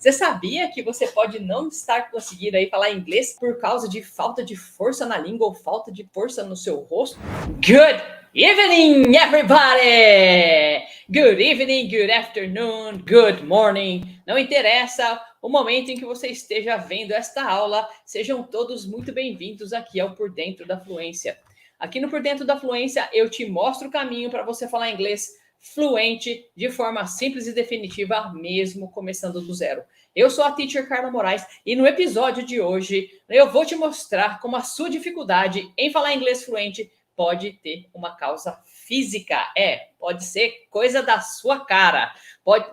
Você sabia que você pode não estar conseguindo aí falar inglês por causa de falta de força na língua ou falta de força no seu rosto? Good evening, everybody! Good evening, good afternoon, good morning. Não interessa o momento em que você esteja vendo esta aula, sejam todos muito bem-vindos aqui ao Por Dentro da Fluência. Aqui no Por Dentro da Fluência, eu te mostro o caminho para você falar inglês fluente, de forma simples e definitiva, mesmo começando do zero. Eu sou a Teacher Carla Moraes e no episódio de hoje eu vou te mostrar como a sua dificuldade em falar inglês fluente pode ter uma causa física. Pode ser coisa da sua cara.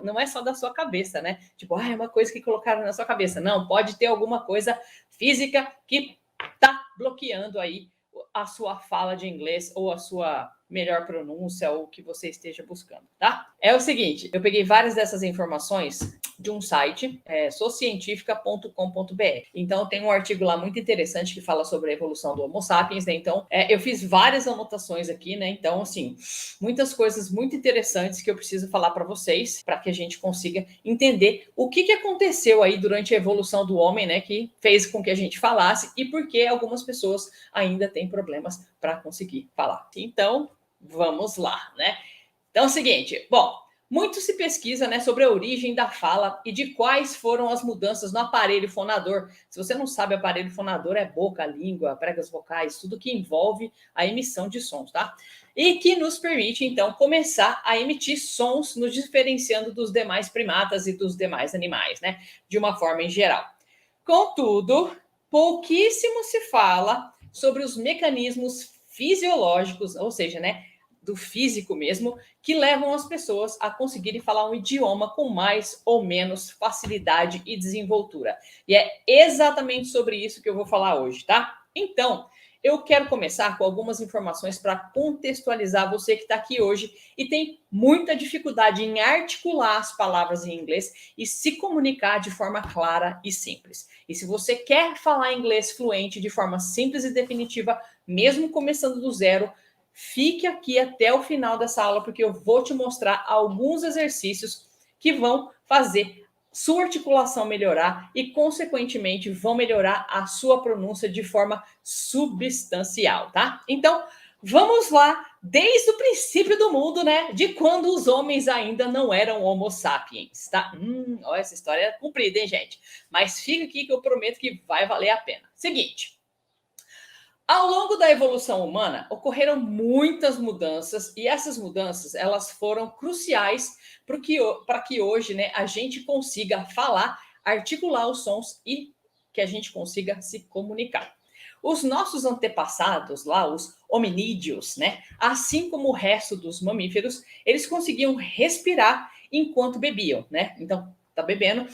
Não é só da sua cabeça, né? Tipo, é uma coisa que colocaram na sua cabeça. Não, pode ter alguma coisa física que tá bloqueando aí a sua fala de inglês ou a sua melhor pronúncia ou o que você esteja buscando, tá? É o seguinte, eu peguei várias dessas informações de um site, socientifica.com.br. Então, tem um artigo lá muito interessante que fala sobre a evolução do Homo sapiens, né? Então, eu fiz várias anotações aqui, né? Então, assim, muitas coisas muito interessantes que eu preciso falar para vocês, para que a gente consiga entender o que aconteceu aí durante a evolução do homem, né? Que fez com que a gente falasse e por que algumas pessoas ainda têm problemas para conseguir falar. Então, vamos lá, né? Então é o seguinte, muito se pesquisa, né, sobre a origem da fala e de quais foram as mudanças no aparelho fonador. Se você não sabe, aparelho fonador é boca, língua, pregas vocais, tudo que envolve a emissão de sons, tá? E que nos permite, então, começar a emitir sons, nos diferenciando dos demais primatas e dos demais animais, né? De uma forma em geral. Contudo, pouquíssimo se fala sobre os mecanismos fisiológicos, ou seja, né, do físico mesmo, que levam as pessoas a conseguirem falar um idioma com mais ou menos facilidade e desenvoltura. E é exatamente sobre isso que eu vou falar hoje, tá? Então, eu quero começar com algumas informações para contextualizar você que está aqui hoje e tem muita dificuldade em articular as palavras em inglês e se comunicar de forma clara e simples. E se você quer falar inglês fluente de forma simples e definitiva, mesmo começando do zero, fique aqui até o final dessa aula, porque eu vou te mostrar alguns exercícios que vão fazer sua articulação melhorar e, consequentemente, vão melhorar a sua pronúncia de forma substancial, tá? Então, vamos lá, desde o princípio do mundo, né? De quando os homens ainda não eram Homo sapiens, tá? Olha, essa história é comprida, hein, gente? Mas fica aqui que eu prometo que vai valer a pena. Seguinte. Ao longo da evolução humana, ocorreram muitas mudanças e essas mudanças elas foram cruciais para que hoje, né, a gente consiga falar, articular os sons e que a gente consiga se comunicar. Os nossos antepassados lá, os hominídeos, né, assim como o resto dos mamíferos, eles conseguiam respirar enquanto bebiam, né? Então, tá bebendo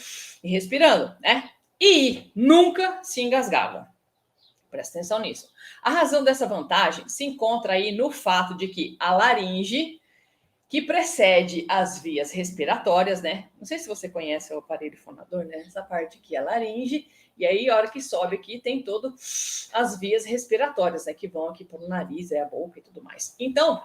e respirando, né? E nunca se engasgavam. Presta atenção nisso. A razão dessa vantagem se encontra aí no fato de que a laringe, que precede as vias respiratórias, né? Não sei se você conhece o aparelho fonador, né? Essa parte aqui é a laringe, e aí a hora que sobe aqui tem todas as vias respiratórias, né? Que vão aqui pelo nariz, a boca e tudo mais. Então,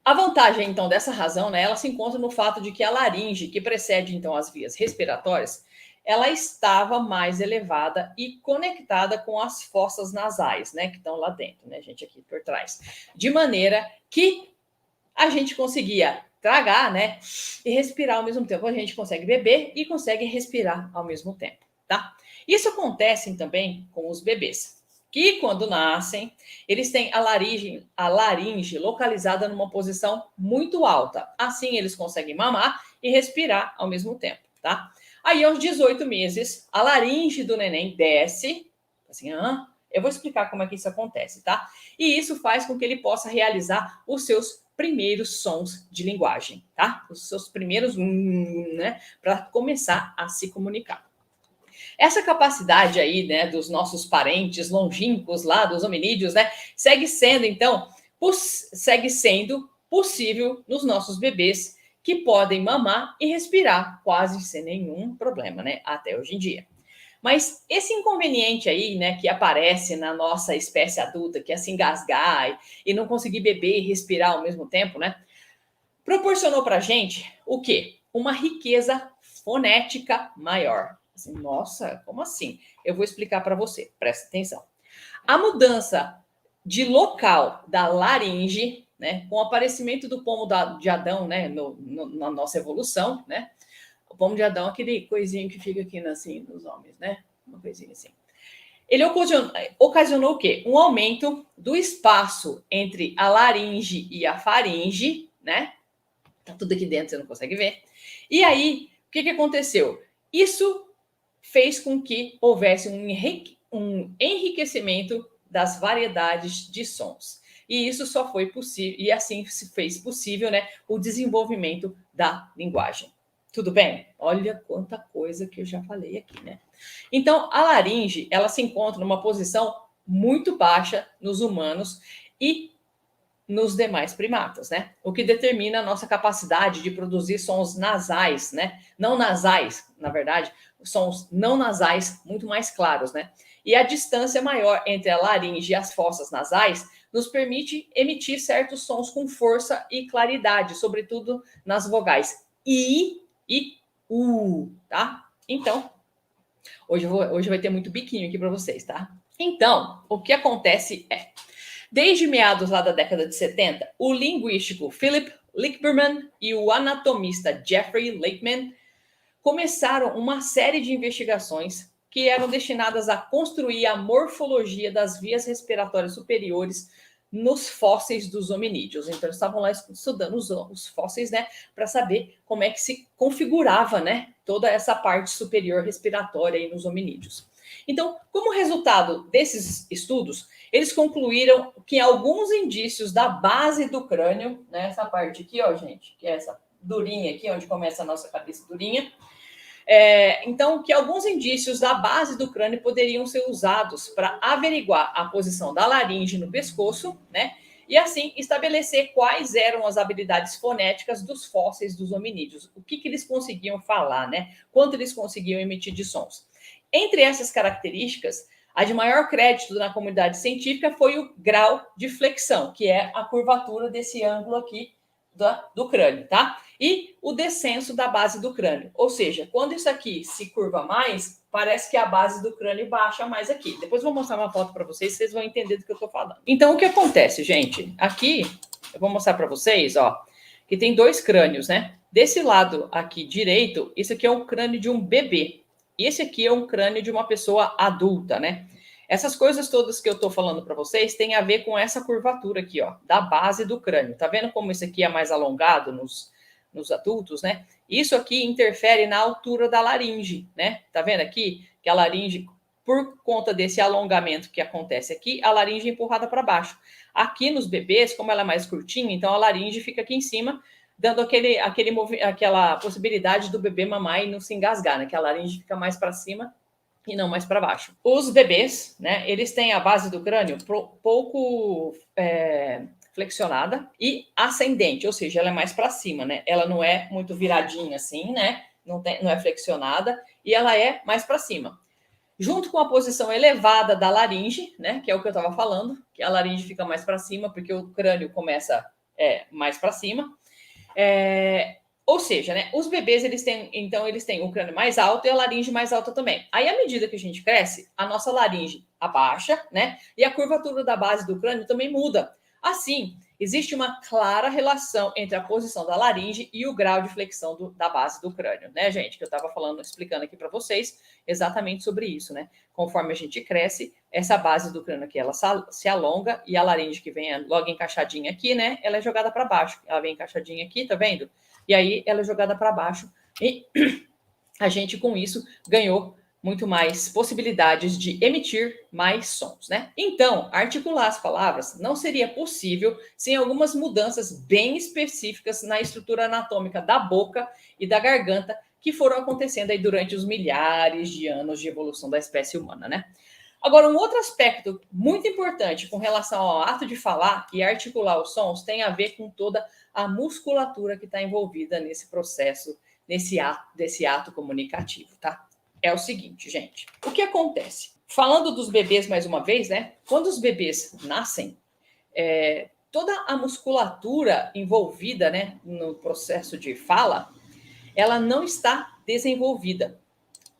a vantagem, então, dessa razão, né? Ela se encontra no fato de que a laringe, que precede, então, as vias respiratórias, ela estava mais elevada e conectada com as fossas nasais, né, que estão lá dentro, né, gente, aqui por trás. De maneira que a gente conseguia tragar, né, e respirar ao mesmo tempo. A gente consegue beber e consegue respirar ao mesmo tempo, tá? Isso acontece também com os bebês, que quando nascem, eles têm a laringe localizada numa posição muito alta. Assim, eles conseguem mamar e respirar ao mesmo tempo, tá? Aí, aos 18 meses, a laringe do neném desce, assim, eu vou explicar como é que isso acontece, tá? E isso faz com que ele possa realizar os seus primeiros sons de linguagem, tá? Os seus primeiros, né? Para começar a se comunicar. Essa capacidade aí, né, dos nossos parentes longínquos lá, dos hominídeos, né, segue sendo possível nos nossos bebês que podem mamar e respirar quase sem nenhum problema, né, até hoje em dia. Mas esse inconveniente aí, né, que aparece na nossa espécie adulta, que é se engasgar e não conseguir beber e respirar ao mesmo tempo, né, proporcionou pra gente o quê? uma riqueza fonética maior. Assim, nossa, como assim? Eu vou explicar para você, presta atenção. A mudança de local da laringe, né, com o aparecimento do pomo de Adão, né, na nossa evolução, né, o pomo de Adão, aquele coisinho que fica aqui assim nos homens, né, uma coisinha assim. Ele ocasionou o quê? Um aumento do espaço entre a laringe e a faringe, né? Tá tudo aqui dentro, você não consegue ver. E aí, o que aconteceu? Isso fez com que houvesse um enriquecimento das variedades de sons. E isso só foi possível, e assim se fez possível, né, o desenvolvimento da linguagem. Tudo bem? Olha quanta coisa que eu já falei aqui, né? Então, a laringe, ela se encontra numa posição muito baixa nos humanos e nos demais primatas, né? O que determina a nossa capacidade de produzir sons nasais, né? Não nasais, na verdade, sons não nasais muito mais claros, né? E a distância maior entre a laringe e as fossas nasais nos permite emitir certos sons com força e claridade, sobretudo nas vogais I e U, tá? Então, hoje vai ter muito biquinho aqui para vocês, tá? Então, o que acontece é, desde meados lá da década de 70, o linguístico Philip Lickberman e o anatomista Jeffrey Lakeman começaram uma série de investigações que eram destinadas a construir a morfologia das vias respiratórias superiores nos fósseis dos hominídeos. Então, eles estavam lá estudando os fósseis, né, para saber como é que se configurava, né, toda essa parte superior respiratória aí nos hominídeos. Então, como resultado desses estudos, eles concluíram que alguns indícios da base do crânio, né, essa parte aqui, ó, gente, que é essa durinha aqui, onde começa a nossa cabeça durinha, então, que alguns indícios da base do crânio poderiam ser usados para averiguar a posição da laringe no pescoço, né? E assim estabelecer quais eram as habilidades fonéticas dos fósseis dos hominídeos, o que eles conseguiam falar, né? Quanto eles conseguiam emitir de sons. Entre essas características, a de maior crédito na comunidade científica foi o grau de flexão, que é a curvatura desse ângulo aqui do crânio, tá? E o descenso da base do crânio. Ou seja, quando isso aqui se curva mais, parece que a base do crânio baixa mais aqui. Depois eu vou mostrar uma foto para vocês, vocês vão entender do que eu estou falando. Então, o que acontece, gente? Aqui, eu vou mostrar para vocês, ó, que tem dois crânios, né? Desse lado aqui direito, isso aqui é o crânio de um bebê. E esse aqui é um crânio de uma pessoa adulta, né? Essas coisas todas que eu estou falando para vocês têm a ver com essa curvatura aqui, ó, da base do crânio. Tá vendo como isso aqui é mais alongado nos adultos, né? Isso aqui interfere na altura da laringe, né? Tá vendo aqui que a laringe, por conta desse alongamento que acontece aqui, a laringe é empurrada para baixo. Aqui nos bebês, como ela é mais curtinha, então a laringe fica aqui em cima, dando aquela possibilidade do bebê mamar e não se engasgar, né? Que a laringe fica mais para cima e não mais para baixo. Os bebês, né, eles têm a base do crânio pouco flexionada e ascendente, ou seja, ela é mais para cima, né? Ela não é muito viradinha assim, né? Não é flexionada e ela é mais para cima. Junto com a posição elevada da laringe, né, que é o que eu estava falando, que a laringe fica mais para cima porque o crânio começa mais para cima. Ou seja, né, os bebês, eles têm o crânio mais alto e a laringe mais alta também. Aí, à medida que a gente cresce, a nossa laringe abaixa, né? E a curvatura da base do crânio também muda. Assim, existe uma clara relação entre a posição da laringe e o grau de flexão da base do crânio, né, gente? Que eu estava explicando aqui para vocês exatamente sobre isso, né? Conforme a gente cresce, essa base do crânio aqui, ela se alonga e a laringe que vem logo encaixadinha aqui, né? Ela é jogada para baixo. Ela vem encaixadinha aqui, tá vendo? E aí ela é jogada para baixo e a gente, com isso, ganhou muito mais possibilidades de emitir mais sons, né? Então, articular as palavras não seria possível sem algumas mudanças bem específicas na estrutura anatômica da boca e da garganta que foram acontecendo aí durante os milhares de anos de evolução da espécie humana, né? Agora, um outro aspecto muito importante com relação ao ato de falar e articular os sons tem a ver com toda a musculatura que está envolvida nesse processo, desse ato comunicativo, tá? É o seguinte, gente, o que acontece? Falando dos bebês mais uma vez, né? Quando os bebês nascem, toda a musculatura envolvida, né, no processo de fala, ela não está desenvolvida.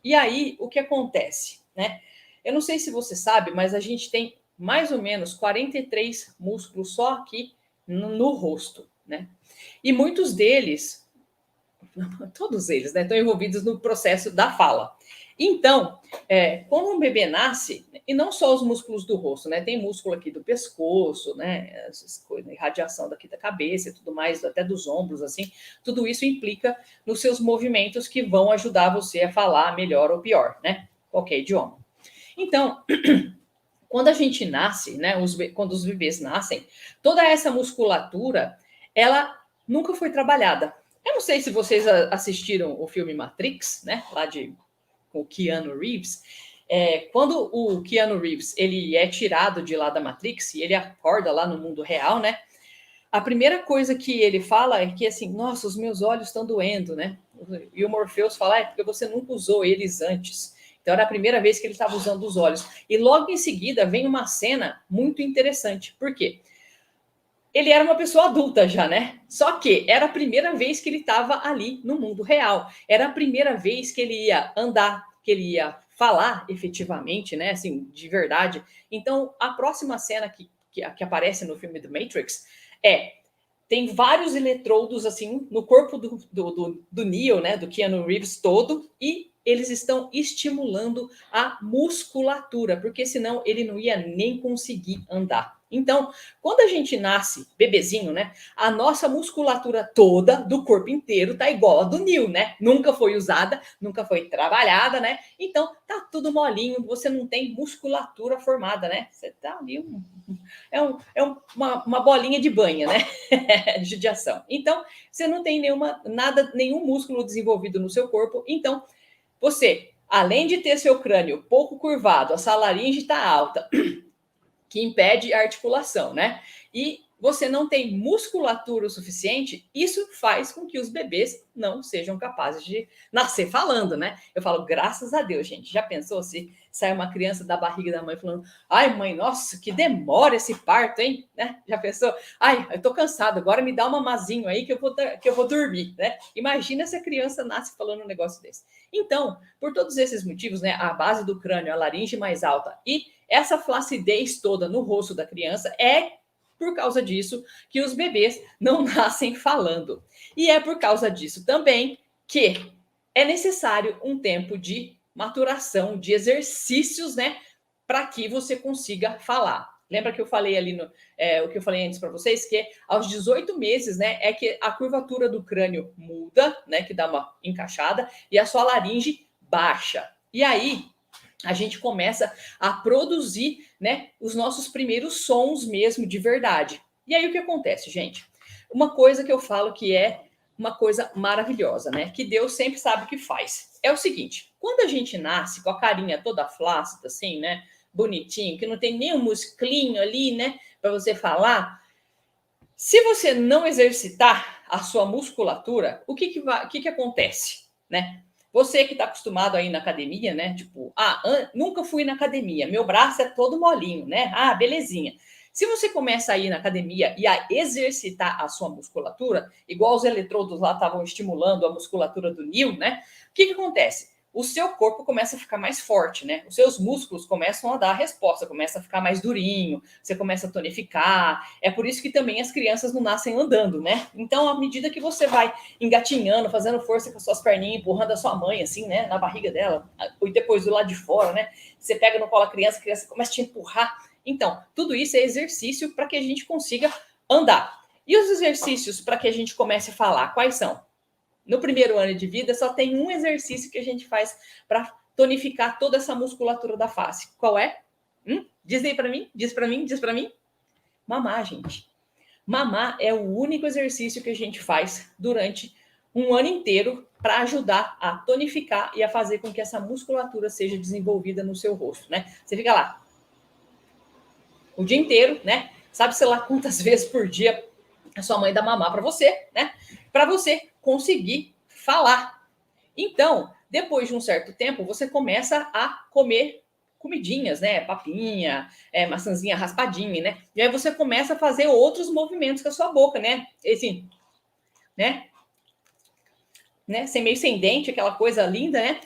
E aí, o que acontece, né? Eu não sei se você sabe, mas a gente tem mais ou menos 43 músculos só aqui no rosto, né? E muitos deles, todos eles, né, estão envolvidos no processo da fala. Então, quando um bebê nasce, e não só os músculos do rosto, né, tem músculo aqui do pescoço, né, essas coisas, irradiação daqui da cabeça e tudo mais, até dos ombros, assim, tudo isso implica nos seus movimentos que vão ajudar você a falar melhor ou pior, né, qualquer idioma. Então, quando a gente nasce, né, quando os bebês nascem, toda essa musculatura, ela nunca foi trabalhada. Eu não sei se vocês assistiram o filme Matrix, né, lá com o Keanu Reeves. Quando o Keanu Reeves ele é tirado de lá da Matrix e ele acorda lá no mundo real, né? A primeira coisa que ele fala é que assim, nossa, os meus olhos estão doendo, né? E o Morpheus fala, porque você nunca usou eles antes. Então era a primeira vez que ele estava usando os olhos. E logo em seguida vem uma cena muito interessante. Por quê? Ele era uma pessoa adulta já, né? Só que era a primeira vez que ele estava ali no mundo real. Era a primeira vez que ele ia andar, que ele ia falar efetivamente, né? Assim, de verdade. Então, a próxima cena que aparece no filme do Matrix tem vários eletrodos assim no corpo do Neo, né? Do Keanu Reeves todo, e eles estão estimulando a musculatura, porque senão ele não ia nem conseguir andar. Então, quando a gente nasce bebezinho, né, a nossa musculatura toda do corpo inteiro tá igual a do Neo, né? Nunca foi usada, nunca foi trabalhada, né? Então, tá tudo molinho, você não tem musculatura formada, né? Você tá ali uma bolinha de banha, né? Judiação. Então, você não tem nenhum músculo desenvolvido no seu corpo. Então, você, além de ter seu crânio pouco curvado, a sua laringe está alta, que impede a articulação, né? E você não tem musculatura o suficiente, isso faz com que os bebês não sejam capazes de nascer falando, né? Eu falo, graças a Deus, gente. Já pensou se sai uma criança da barriga da mãe falando, ai, mãe, nossa, que demora esse parto, hein? Né? Já pensou? Ai, eu tô cansado, agora me dá uma mamazinho aí que eu vou dormir, né? Imagina se a criança nasce falando um negócio desse. Então, por todos esses motivos, né, a base do crânio, a laringe mais alta e essa flacidez toda no rosto da criança é por causa disso que os bebês não nascem falando. E é por causa disso também que é necessário um tempo de maturação, de exercícios, né, para que você consiga falar. Lembra que eu falei ali o que eu falei antes para vocês, que aos 18 meses, né, é que a curvatura do crânio muda, né, que dá uma encaixada, e a sua laringe baixa. E aí, a gente começa a produzir, né, os nossos primeiros sons mesmo de verdade. E aí o que acontece, gente? Uma coisa que eu falo que é uma coisa maravilhosa, né? Que Deus sempre sabe o que faz. É o seguinte, quando a gente nasce com a carinha toda flácida, assim, né? Bonitinho, que não tem nenhum musclinho ali, né? Para você falar. Se você não exercitar a sua musculatura, o que acontece, né? Você que está acostumado a ir na academia, né? Tipo, nunca fui na academia, meu braço é todo molinho, né? Ah, belezinha. Se você começa a ir na academia e a exercitar a sua musculatura, igual os eletrodos lá estavam estimulando a musculatura do Neo, né? O que acontece? O seu corpo começa a ficar mais forte, né? Os seus músculos começam a dar a resposta, começa a ficar mais durinho, você começa a tonificar. É por isso que também as crianças não nascem andando, né? Então, à medida que você vai engatinhando, fazendo força com as suas perninhas, empurrando a sua mãe, assim, né? Na barriga dela, e depois do lado de fora, né? Você pega no colo a criança começa a te empurrar. Então, tudo isso é exercício para que a gente consiga andar. E os exercícios para que a gente comece a falar, quais são? No primeiro ano de vida, só tem um exercício que a gente faz para tonificar toda essa musculatura da face. Qual é? Diz aí para mim, diz para mim, diz para mim. Mamar, gente. Mamar é o único exercício que a gente faz durante um ano inteiro para ajudar a tonificar e a fazer com que essa musculatura seja desenvolvida no seu rosto, né? Você fica lá o dia inteiro, né? Sabe-se lá quantas vezes por dia a sua mãe dá mamar para você, né? Para você conseguir falar. Então, depois de um certo tempo, você começa a comer comidinhas, né? Papinha, maçãzinha raspadinha, né? E aí você começa a fazer outros movimentos com a sua boca, né? Assim, né? né? Meio sem dente, aquela coisa linda, né?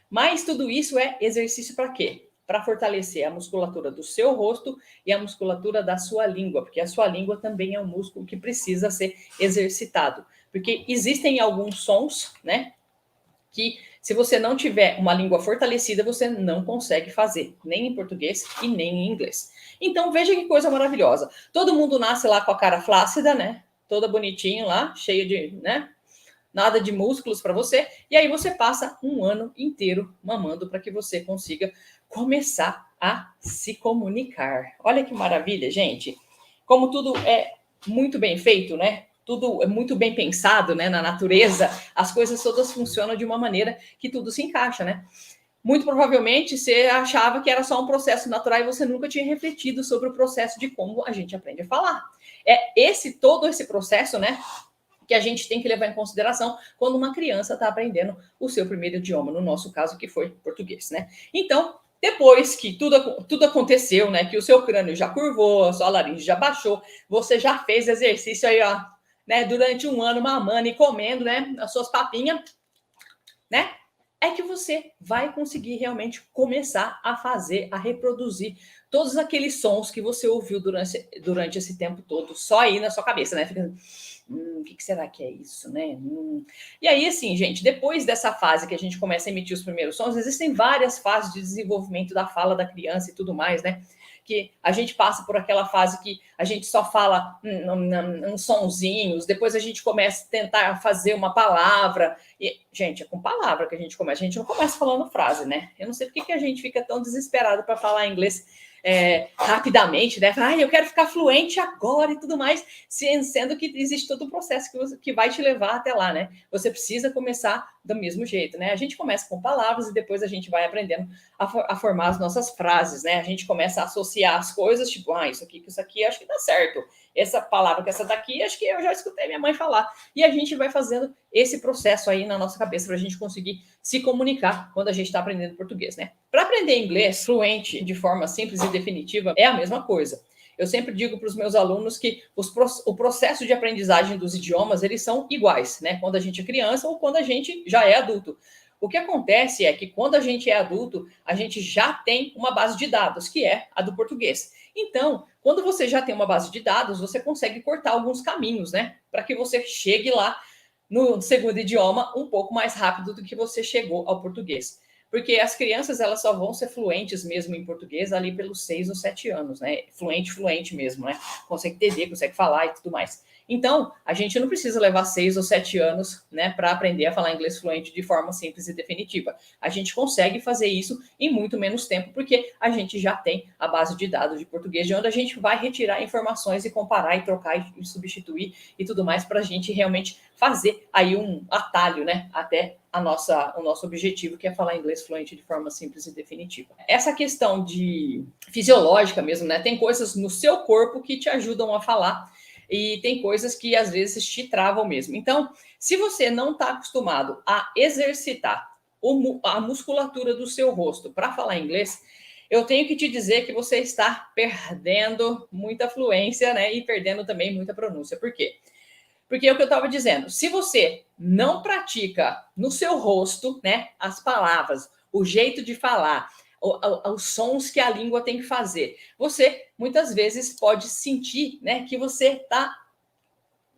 Mas tudo isso é exercício para quê? Para fortalecer a musculatura do seu rosto e a musculatura da sua língua, porque a sua língua também é um músculo que precisa ser exercitado. Porque existem alguns sons, né? Que se você não tiver uma língua fortalecida, você não consegue fazer, nem em português e nem em inglês. Então veja que coisa maravilhosa. Todo mundo nasce lá com a cara flácida, né? Toda bonitinho lá, cheio de, né? Nada de músculos para você. E aí você passa um ano inteiro mamando para que você consiga começar a se comunicar. Olha que maravilha, gente. Como tudo é muito bem feito, né? Tudo é muito bem pensado, né? Na natureza, as coisas todas funcionam de uma maneira que tudo se encaixa, né? Muito provavelmente você achava que era só um processo natural e você nunca tinha refletido sobre o processo de como a gente aprende a falar. É todo esse processo, né? Que a gente tem que levar em consideração quando uma criança está aprendendo o seu primeiro idioma, no nosso caso, que foi português, né? Então, depois que tudo aconteceu, né? Que o seu crânio já curvou, a sua laringe já baixou, você já fez exercício aí, ó, né? Durante um ano, mamando e comendo, né? As suas papinhas, né? É que você vai conseguir realmente começar a fazer, a reproduzir todos aqueles sons que você ouviu durante esse tempo todo, só aí na sua cabeça, né? Fica, o que será que é isso, né? E aí, assim, gente, depois dessa fase que a gente começa a emitir os primeiros sons, existem várias fases de desenvolvimento da fala da criança e tudo mais, né? Que a gente passa por aquela fase que a gente só fala uns sonzinhos, depois a gente começa a tentar fazer uma palavra. E, gente, é com palavra que a gente começa, a gente não começa falando frase, né? Eu não sei por que a gente fica tão desesperado para falar inglês rapidamente, né? Eu quero ficar fluente agora e tudo mais, sendo que existe todo o processo que vai te levar até lá, né? Você precisa começar do mesmo jeito, né? A gente começa com palavras e depois a gente vai aprendendo a formar as nossas frases, né? A gente começa a associar as coisas, tipo, isso aqui com isso aqui, acho que dá certo. Essa palavra com essa daqui, acho que eu já escutei minha mãe falar. E a gente vai fazendo esse processo aí na nossa cabeça para a gente conseguir se comunicar quando a gente está aprendendo português, né? Para aprender inglês fluente de forma simples e definitiva é a mesma coisa. Eu sempre digo para os meus alunos que o processo de aprendizagem dos idiomas, eles são iguais, né? Quando a gente é criança ou quando a gente já é adulto. O que acontece é que quando a gente é adulto, a gente já tem uma base de dados, que é a do português. Então, quando você já tem uma base de dados, você consegue cortar alguns caminhos, né? Para que você chegue lá no segundo idioma um pouco mais rápido do que você chegou ao português. Porque as crianças, elas só vão ser fluentes mesmo em português ali pelos 6 ou 7 anos, né? Fluente mesmo, né? Consegue entender, consegue falar e tudo mais. Então, a gente não precisa levar 6 ou 7 anos, né, para aprender a falar inglês fluente de forma simples e definitiva. A gente consegue fazer isso em muito menos tempo, porque a gente já tem a base de dados de português, de onde a gente vai retirar informações e comparar e trocar e substituir e tudo mais para a gente realmente fazer aí um atalho, né, até o nosso objetivo, que é falar inglês fluente de forma simples e definitiva. Essa questão de fisiológica mesmo, né, tem coisas no seu corpo que te ajudam a falar e tem coisas que às vezes te travam mesmo. Então, se você não está acostumado a exercitar a musculatura do seu rosto para falar inglês, eu tenho que te dizer que você está perdendo muita fluência, né? E perdendo também muita pronúncia. Por quê? Porque é o que eu estava dizendo. Se você não pratica no seu rosto, né, as palavras, o jeito de falar, os sons que a língua tem que fazer, você muitas vezes pode sentir, né, que você está,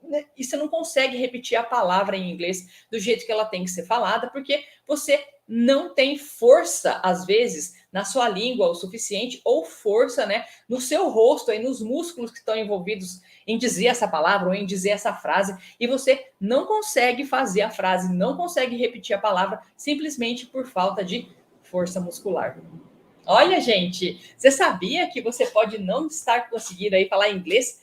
né, e você não consegue repetir a palavra em inglês do jeito que ela tem que ser falada, porque você não tem força, às vezes, na sua língua o suficiente, ou força, né, no seu rosto, aí, nos músculos que estão envolvidos em dizer essa palavra ou em dizer essa frase, e você não consegue fazer a frase, não consegue repetir a palavra, simplesmente por falta de força muscular. Olha, gente, você sabia que você pode não estar conseguindo aí falar inglês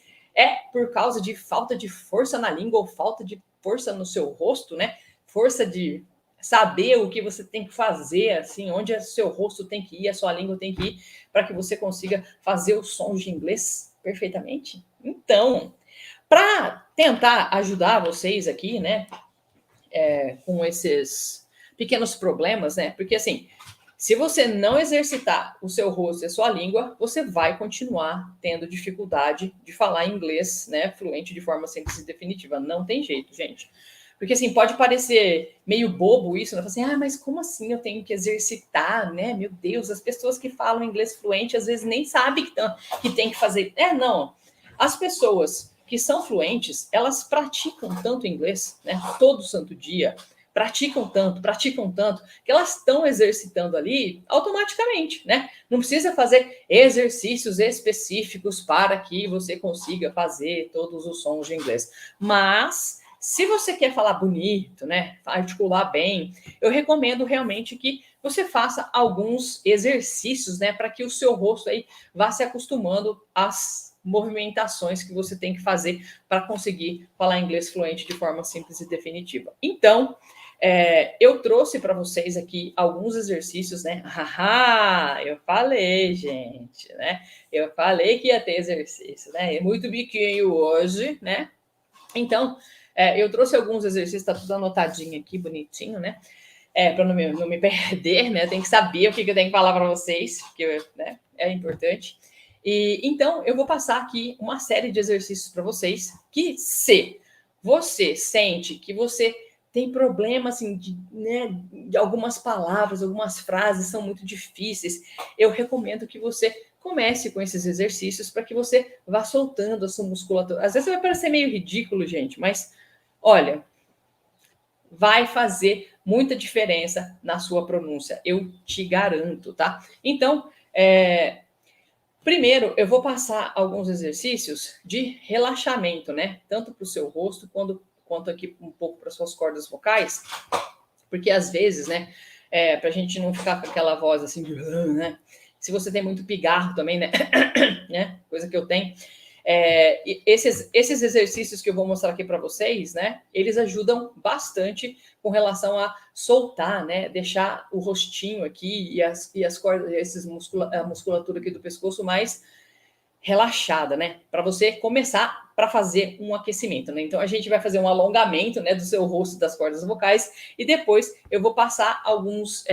por causa de falta de força na língua ou falta de força no seu rosto, né? Força de saber o que você tem que fazer, assim, onde o seu rosto tem que ir, a sua língua tem que ir, para que você consiga fazer os sons de inglês perfeitamente. Então, para tentar ajudar vocês aqui, né, com esses pequenos problemas, né? Porque assim, se você não exercitar o seu rosto e a sua língua, você vai continuar tendo dificuldade de falar inglês, né, fluente de forma simples e definitiva. Não tem jeito, gente. Porque, assim, pode parecer meio bobo isso, né? Assim, mas como assim eu tenho que exercitar, né? Meu Deus, as pessoas que falam inglês fluente às vezes nem sabem que tem que fazer. Não. As pessoas que são fluentes, elas praticam tanto inglês, né? Todo santo dia. Praticam tanto, que elas estão exercitando ali automaticamente, né? Não precisa fazer exercícios específicos para que você consiga fazer todos os sons de inglês. Mas se você quer falar bonito, né, articular bem, eu recomendo realmente que você faça alguns exercícios, né, para que o seu rosto aí vá se acostumando às movimentações que você tem que fazer para conseguir falar inglês fluente de forma simples e definitiva. Então, eu trouxe para vocês aqui alguns exercícios, né? Eu falei, gente, né? Eu falei que ia ter exercício, né? É muito biquinho hoje, né? Então, eu trouxe alguns exercícios, tá tudo anotadinho aqui, bonitinho, né? Para não me perder, né? Tem que saber o que eu tenho que falar para vocês, porque né, é importante. E então, eu vou passar aqui uma série de exercícios para vocês que, se você sente que você tem problema assim, de algumas palavras, algumas frases são muito difíceis, eu recomendo que você comece com esses exercícios para que você vá soltando a sua musculatura. Às vezes vai parecer meio ridículo, gente, mas olha, vai fazer muita diferença na sua pronúncia, eu te garanto, tá? Então, primeiro eu vou passar alguns exercícios de relaxamento, né? Tanto para o seu rosto quanto aqui um pouco para suas cordas vocais, porque às vezes, né, para a gente não ficar com aquela voz assim, né? Se você tem muito pigarro também, né? né? Coisa que eu tenho. Esses exercícios que eu vou mostrar aqui para vocês, né? Eles ajudam bastante com relação a soltar, né? Deixar o rostinho aqui e as cordas, a musculatura aqui do pescoço mais relaxada, né? Para você começar para fazer um aquecimento, né? Então a gente vai fazer um alongamento, né, do seu rosto, das cordas vocais, e depois eu vou passar alguns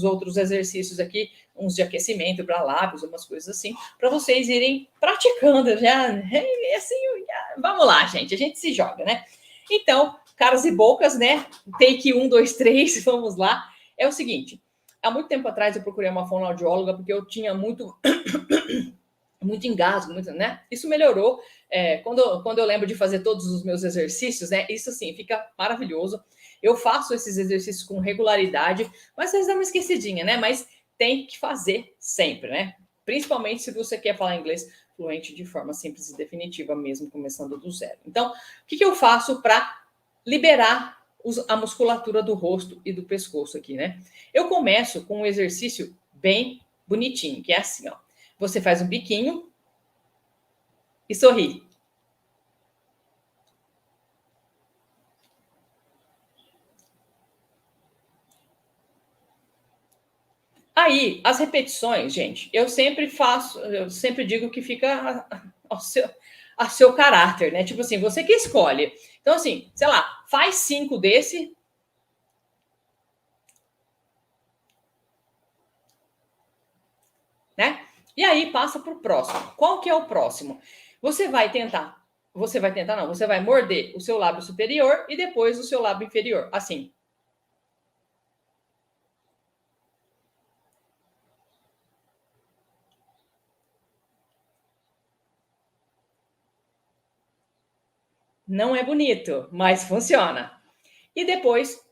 outros exercícios aqui, uns de aquecimento para lábios, umas coisas assim, para vocês irem praticando já. Assim, vamos lá, gente, a gente se joga, né? Então, caras e bocas, né? Take 1, 2, 3, vamos lá. É o seguinte, há muito tempo atrás eu procurei uma fonoaudióloga porque eu tinha muito engasgo, né? Isso melhorou quando eu lembro de fazer todos os meus exercícios, né? Isso assim fica maravilhoso. Eu faço esses exercícios com regularidade, mas às vezes dá uma esquecidinha, né? Mas tem que fazer sempre, né? Principalmente se você quer falar inglês fluente de forma simples e definitiva, mesmo começando do zero. Então, o que eu faço para liberar a musculatura do rosto e do pescoço aqui, né? Eu começo com um exercício bem bonitinho, que é assim, ó. Você faz um biquinho e sorri. Aí, as repetições, gente, eu sempre digo que fica a seu caráter, né? Tipo assim, você que escolhe. Então, assim, sei lá, faz 5 desse. Né? E aí passa para o próximo. Qual que é o próximo? Você vai tentar, não, você vai morder o seu lábio superior e depois o seu lábio inferior, assim. Não é bonito, mas funciona. E depois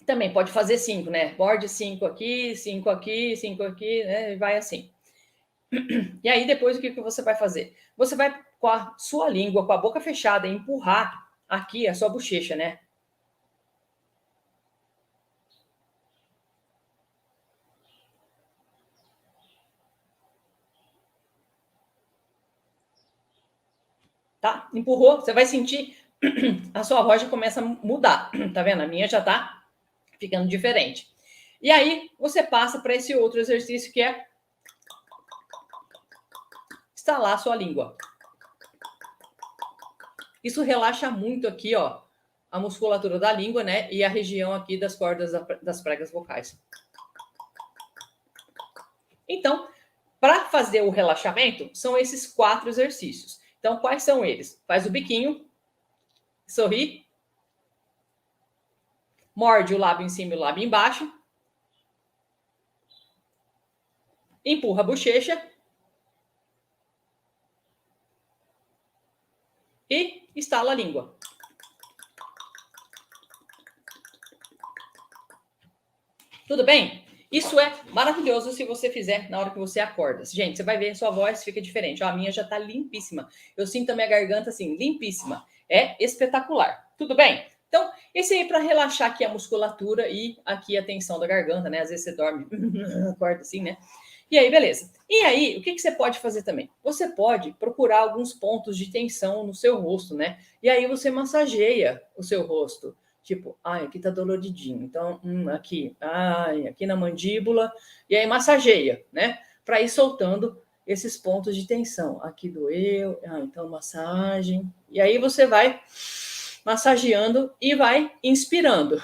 também pode fazer 5, né? Morde 5 aqui, 5 aqui, 5 aqui, né? E vai assim. E aí depois o que você vai fazer? Você vai com a sua língua, com a boca fechada, empurrar aqui a sua bochecha, né? Tá? Empurrou, você vai sentir a sua voz já começa a mudar, tá vendo? A minha já tá ficando diferente. E aí você passa para esse outro exercício que é estalar a sua língua. Isso relaxa muito aqui, ó, a musculatura da língua, né? E a região aqui das cordas das pregas vocais. Então, para fazer o relaxamento, são esses 4 exercícios. Então, quais são eles? Faz o biquinho, sorri, Morde o lábio em cima e o lábio embaixo. Empurra a bochecha. E estala a língua. Tudo bem? Isso é maravilhoso se você fizer na hora que você acorda. Gente, você vai ver, sua voz fica diferente. Ó, a minha já tá limpíssima. Eu sinto a minha garganta assim, limpíssima. É espetacular. Tudo bem? Então, esse aí é para relaxar aqui a musculatura e aqui a tensão da garganta, né? Às vezes você dorme, acorda assim, né? E aí, beleza. E aí, o que você pode fazer também? Você pode procurar alguns pontos de tensão no seu rosto, né? E aí você massageia o seu rosto. Tipo, ai, aqui tá doloridinho. Então, aqui, ai, aqui na mandíbula. E aí massageia, né? Para ir soltando esses pontos de tensão. Aqui doeu, então massagem. E aí você vai massageando e vai inspirando.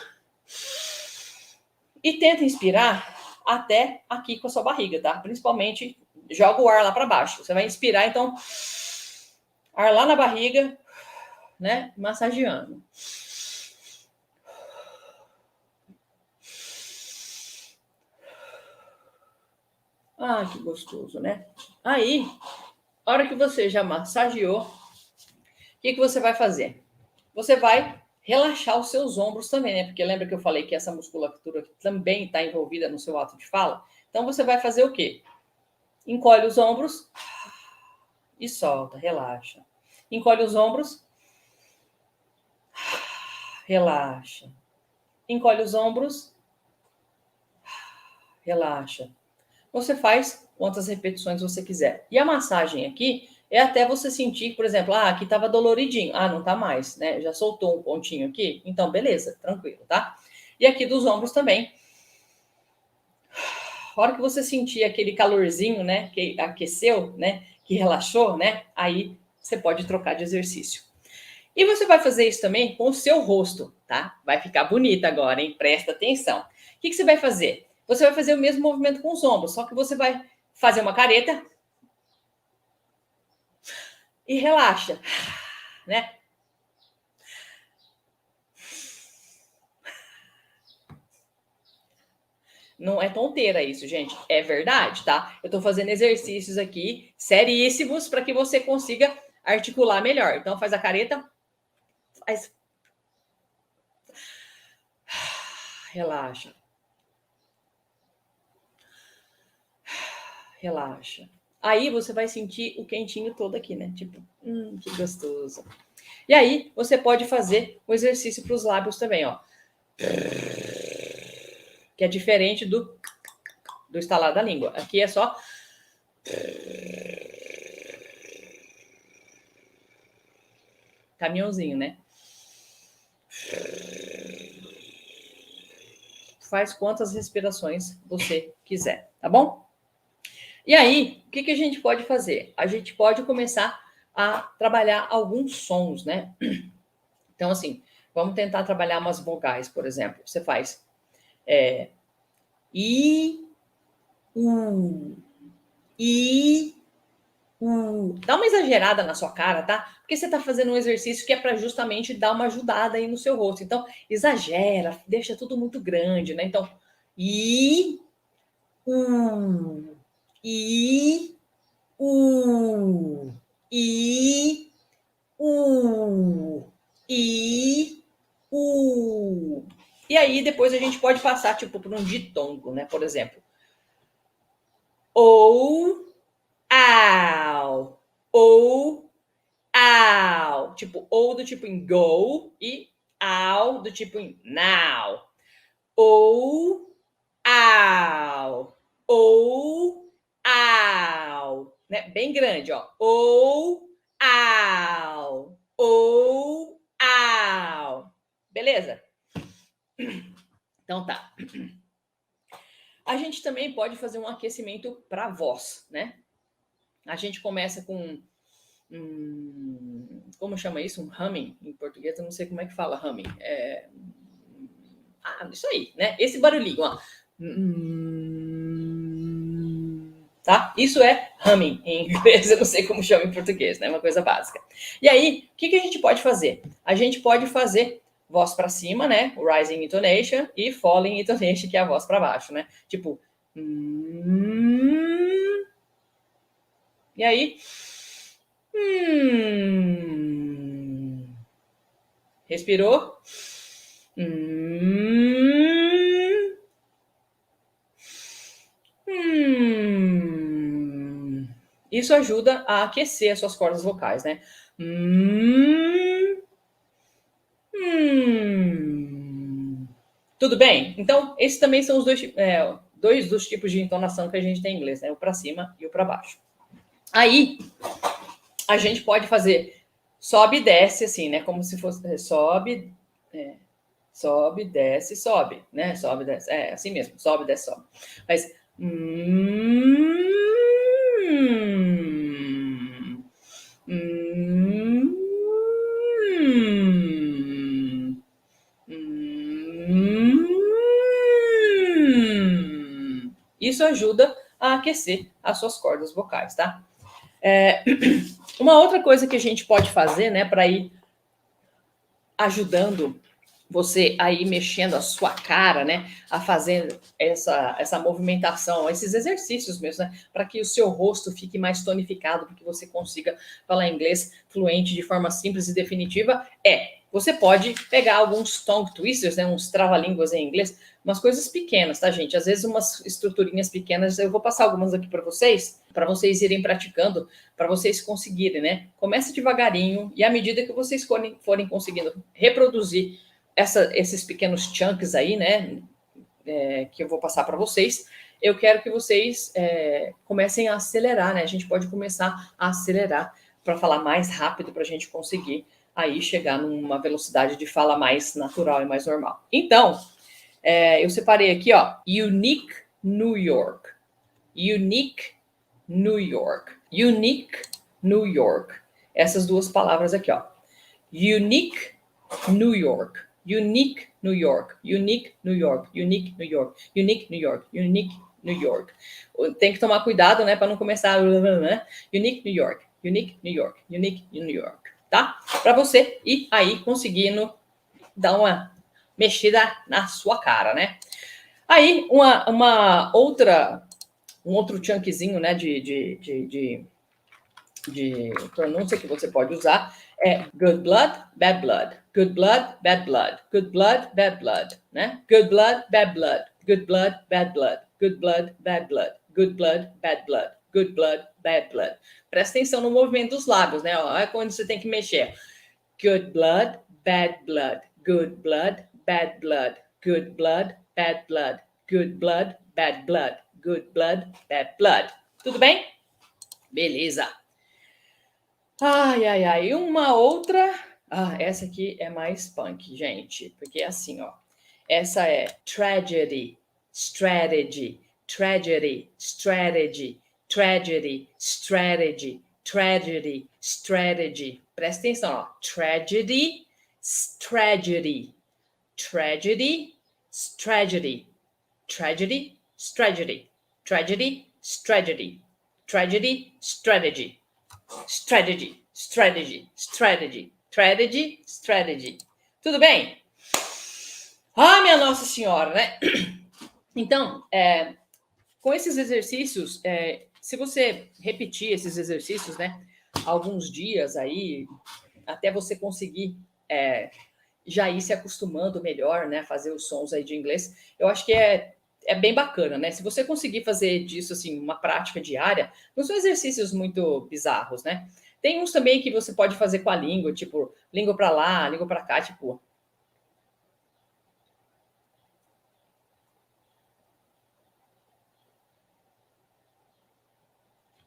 E tenta inspirar até aqui com a sua barriga, tá? Principalmente, joga o ar lá para baixo. Você vai inspirar, então, ar lá na barriga, né? Massageando. Ah, que gostoso, né? Aí, a hora que você já massageou, o que você vai fazer? Você vai relaxar os seus ombros também, né? Porque lembra que eu falei que essa musculatura também está envolvida no seu ato de fala? Então, você vai fazer o quê? Encolhe os ombros e solta, relaxa. Encolhe os ombros, relaxa. Encolhe os ombros, relaxa. Você faz quantas repetições você quiser. E a massagem aqui é até você sentir, por exemplo, aqui estava doloridinho. Não tá mais, né? Já soltou um pontinho aqui. Então, beleza, tranquilo, tá? E aqui dos ombros também. A hora que você sentir aquele calorzinho, né? Que aqueceu, né? Que relaxou, né? Aí você pode trocar de exercício. E você vai fazer isso também com o seu rosto, tá? Vai ficar bonita agora, hein? Presta atenção. O que você vai fazer? Você vai fazer o mesmo movimento com os ombros, só que você vai fazer uma careta e relaxa, né? Não é tonteira isso, gente. É verdade, tá? Eu tô fazendo exercícios aqui seríssimos para que você consiga articular melhor. Então, faz a careta, faz. Relaxa. Relaxa. Aí você vai sentir o quentinho todo aqui, né? Tipo, que gostoso. E aí, você pode fazer o exercício para os lábios também, ó. Que é diferente do estalar da língua. Aqui é só caminhãozinho, né? Faz quantas respirações você quiser, tá bom? E aí, o que a gente pode fazer? A gente pode começar a trabalhar alguns sons, né? Então, assim, vamos tentar trabalhar umas vogais, por exemplo. Você faz I, U, I, U. Dá uma exagerada na sua cara, tá? Porque você tá fazendo um exercício que é para justamente dar uma ajudada aí no seu rosto. Então, exagera, deixa tudo muito grande, né? Então, I, U, I, U, I, U, I, U. E aí, depois a gente pode passar, tipo, por um ditongo, né? Por exemplo. Ou, au. Ou, au. Tipo, ou do tipo em go e au do tipo em now. Ou, au. Ou, au. Né? Bem grande, ó. Ou, au. Ou, au. Beleza? Então tá. A gente também pode fazer um aquecimento para a voz, né? A gente começa com como chama isso? Um humming em português, eu não sei como é que fala humming. Isso aí, né? Esse barulhinho, ó. Tá? Isso é humming em inglês, eu não sei como chama em português, né? Uma coisa básica. E aí, o que a gente pode fazer? A gente pode fazer voz para cima, né? O rising intonation e falling intonation, que é a voz para baixo, né? Tipo, e aí, respirou, Isso ajuda a aquecer as suas cordas vocais, né? Tudo bem? Então, esses também são os dois dos tipos de entonação que a gente tem em inglês, né? O para cima e o para baixo. Aí, a gente pode fazer sobe e desce, assim, né? Como se fosse sobe, sobe, desce, sobe, né? Sobe, desce. É assim mesmo, sobe, desce, sobe. Mas. Isso ajuda a aquecer as suas cordas vocais, tá? Uma outra coisa que a gente pode fazer, né, para ir ajudando você a ir mexendo a sua cara, né, a fazer essa movimentação, esses exercícios mesmo, né, para que o seu rosto fique mais tonificado, para que você consiga falar inglês fluente de forma simples e definitiva, você pode pegar alguns tongue twisters, né, uns trava-línguas em inglês, umas coisas pequenas, tá, gente? Às vezes umas estruturinhas pequenas, eu vou passar algumas aqui para vocês irem praticando, para vocês conseguirem, né? Começa devagarinho e à medida que vocês forem conseguindo reproduzir esses pequenos chunks aí, né, que eu vou passar para vocês, eu quero que vocês comecem a acelerar, né? A gente pode começar a acelerar para falar mais rápido, para a gente conseguir aí chegar numa velocidade de fala mais natural e mais normal. Então, eu separei aqui, ó, Unique New York. Unique New York. Unique New York. Essas duas palavras aqui, ó. Unique New York. Unique New York. Unique New York. Unique New York. Unique New York. Unique New York. Tem que tomar cuidado, né, para não começar, né? Unique New York. Unique New York. Unique New York, tá? Para você ir aí conseguindo dar uma mexida na sua cara, né? Aí, um outro chunkzinho, né, de pronúncia que você pode usar é good blood, bad blood. Good blood, bad blood. Good blood, bad blood, né? Good blood, bad blood. Good blood, bad blood. Good blood, bad blood. Good blood, bad blood. Good blood, bad blood. Presta atenção no movimento dos lábios, né? Olha quando você tem que mexer. Good blood, bad blood. Good blood, bad blood. Good blood, bad blood. Good blood, bad blood. Good blood, bad blood. Tudo bem? Beleza. Ai, ai, ai. Uma outra. Essa aqui é mais punk, gente. Porque é assim, ó. Essa é tragedy, strategy, tragedy, strategy, tragedy, strategy, tragedy, strategy. Presta atenção, ó. Tragedy, tragedy, tragedy, tragedy, tragedy, tragedy, tragedy, tragedy, tragedy, strategy. Strategy, strategy, strategy, strategy, strategy. Tudo bem? Minha Nossa Senhora, né? Então, com esses exercícios, se você repetir esses exercícios, né, alguns dias aí, até você conseguir já ir se acostumando melhor, né, fazer os sons aí de inglês, eu acho que é bem bacana, né? Se você conseguir fazer disso, assim, uma prática diária, não são exercícios muito bizarros, né? Tem uns também que você pode fazer com a língua, tipo, língua para lá, língua para cá, tipo.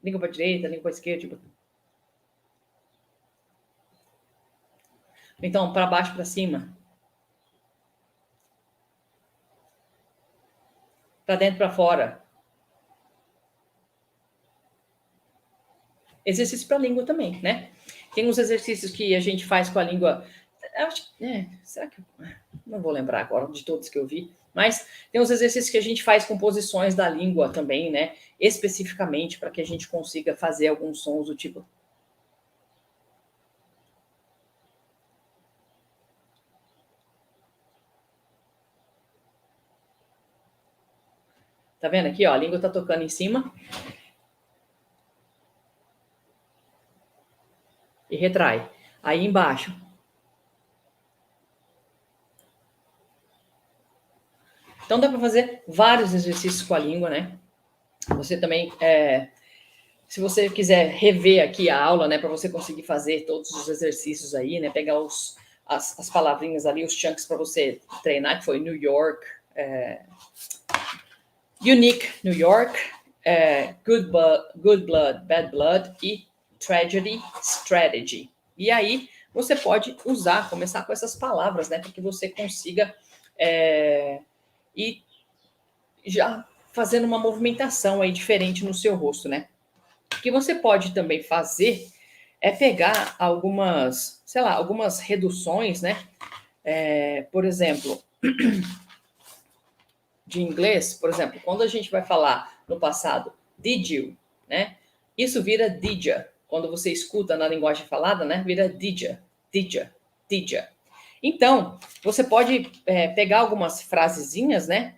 Língua para direita, língua para esquerda, tipo. Então, para baixo, para cima. Para dentro, para fora. Exercício para a língua também, né? Tem uns exercícios que a gente faz com a língua. Eu acho, será que. Não vou lembrar agora de todos que eu vi, mas tem uns exercícios que a gente faz com posições da língua também, né? Especificamente para que a gente consiga fazer alguns sons do tipo. Língua Tá vendo aqui, ó? A língua tá tocando em cima. E retrai. Aí embaixo. Então dá para fazer vários exercícios com a língua, né? Você também, se você quiser rever aqui a aula, né, para você conseguir fazer todos os exercícios aí, né, pegar as palavrinhas ali, os chunks para você treinar, que foi New York, Unique New York, Good Blood, Bad Blood e Tragedy, Strategy. E aí você pode usar, começar com essas palavras, né, para que você consiga ir já fazendo uma movimentação aí diferente no seu rosto, né? O que você pode também fazer é pegar algumas, sei lá, algumas reduções, né? Por exemplo, de inglês, por exemplo, quando a gente vai falar no passado, did you, né? Isso vira did ya. Quando você escuta na linguagem falada, né? Vira did ya, did ya, did ya. Então, você pode pegar algumas frasezinhas, né?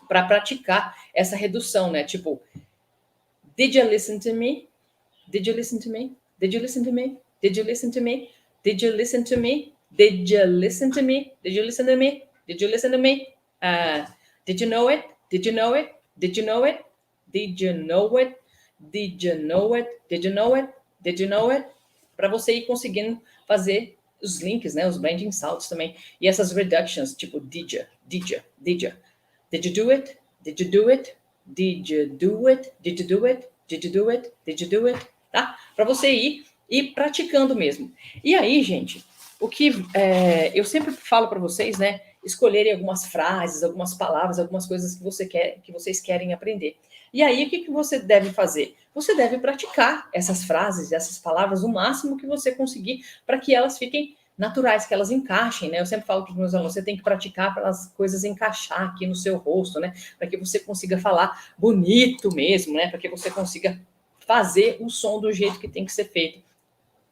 Para praticar essa redução, né? Tipo, did you listen to me? Did you listen to me? Did you listen to me? Did you listen to me? Did you listen to me? Did you listen to me? Did you listen to me? Did you listen to me? Did you know it? Did you know it? Did you know it? Did you know it? Did you know it? Did you know it? Did you know it? Para você ir conseguindo fazer os links, né? Os blending saltos também. E essas reductions, tipo did you, did you, did you. Did you do it? Did you do it? Did you do it? Did you do it? Did you do it? Did you do it? Tá? Para você ir praticando mesmo. E aí, gente, o que eu sempre falo para vocês, né? Escolherem algumas frases, algumas palavras, algumas coisas que vocês querem aprender. E aí, o que você deve fazer? Você deve praticar essas frases, essas palavras, o máximo que você conseguir, para que elas fiquem naturais, que elas encaixem, né? Eu sempre falo para os meus alunos, você tem que praticar para as coisas encaixar aqui no seu rosto, né? Para que você consiga falar bonito mesmo, né? Para que você consiga fazer o som do jeito que tem que ser feito.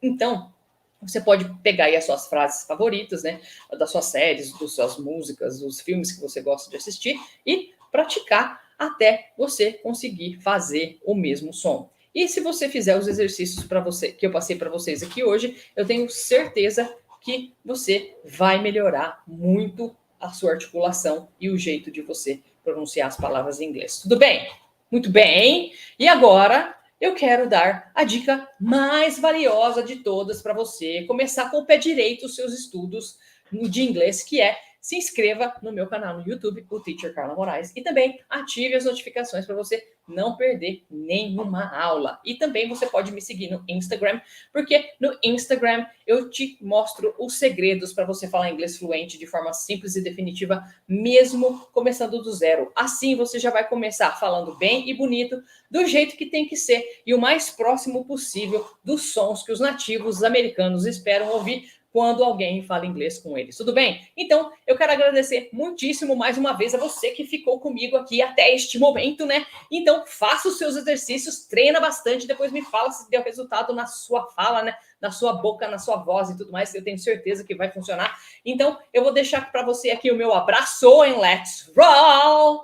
Então, você pode pegar aí as suas frases favoritas, né? Das suas séries, das suas músicas, dos filmes que você gosta de assistir e praticar até você conseguir fazer o mesmo som. E se você fizer os exercícios para você que eu passei para vocês aqui hoje, eu tenho certeza que você vai melhorar muito a sua articulação e o jeito de você pronunciar as palavras em inglês. Tudo bem? Muito bem. E agora eu quero dar a dica mais valiosa de todas para você começar com o pé direito os seus estudos de inglês, que é se inscreva no meu canal no YouTube, o Teacher Carla Moraes, e também ative as notificações para você não perder nenhuma aula. E também você pode me seguir no Instagram, porque no Instagram eu te mostro os segredos para você falar inglês fluente de forma simples e definitiva, mesmo começando do zero. Assim você já vai começar falando bem e bonito, do jeito que tem que ser e o mais próximo possível dos sons que os nativos americanos esperam ouvir quando alguém fala inglês com eles. Tudo bem? Então, eu quero agradecer muitíssimo mais uma vez a você que ficou comigo aqui até este momento, né? Então, faça os seus exercícios, treina bastante, depois me fala se deu resultado na sua fala, né? Na sua boca, na sua voz e tudo mais, eu tenho certeza que vai funcionar. Então, eu vou deixar para você aqui o meu abraço and let's roll!